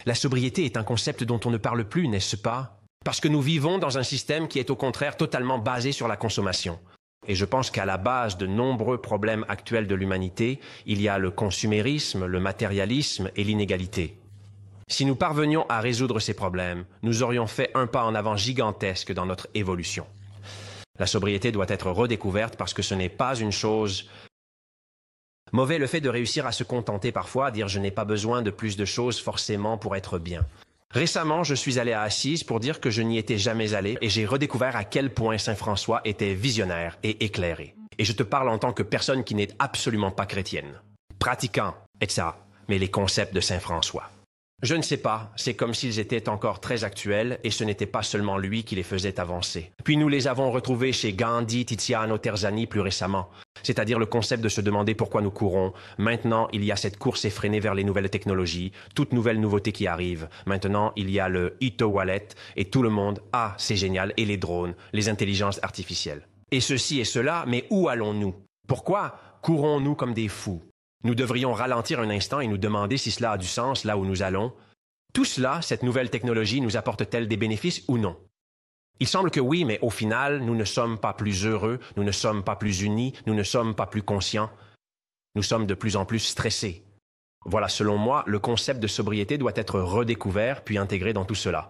La sobriété est un concept dont on ne parle plus, n'est-ce pas? Parce que nous vivons dans un système qui est au contraire totalement basé sur la consommation. Et je pense qu'à la base de nombreux problèmes actuels de l'humanité, il y a le consumérisme, le matérialisme et l'inégalité. Si nous parvenions à résoudre ces problèmes, nous aurions fait un pas en avant gigantesque dans notre évolution. La sobriété doit être redécouverte parce que ce n'est pas une chose... Mauvais le fait de réussir à se contenter parfois, à dire je n'ai pas besoin de plus de choses forcément pour être bien. Récemment, je suis allé à Assise pour dire que je n'y étais jamais allé et j'ai redécouvert à quel point Saint François était visionnaire et éclairé. Et je te parle en tant que personne qui n'est absolument pas chrétienne, pratiquant, etc., mais les concepts de Saint François. Je ne sais pas, c'est comme s'ils étaient encore très actuels et ce n'était pas seulement lui qui les faisait avancer. Puis nous les avons retrouvés chez Gandhi, Tiziano, Terzani plus récemment, c'est-à-dire le concept de se demander pourquoi nous courons. Maintenant, il y a cette course effrénée vers les nouvelles technologies, toute nouvelle nouveauté qui arrive. Maintenant, il y a le e-wallet et tout le monde, ah, c'est génial, et les drones, les intelligences artificielles. Et ceci et cela, mais où allons-nous? Pourquoi courons-nous comme des fous? Nous devrions ralentir un instant et nous demander si cela a du sens là où nous allons. Tout cela, cette nouvelle technologie, nous apporte-t-elle des bénéfices ou non? Il semble que oui, mais au final, nous ne sommes pas plus heureux, nous ne sommes pas plus unis, nous ne sommes pas plus conscients. Nous sommes de plus en plus stressés. Voilà, selon moi, le concept de sobriété doit être redécouvert puis intégré dans tout cela.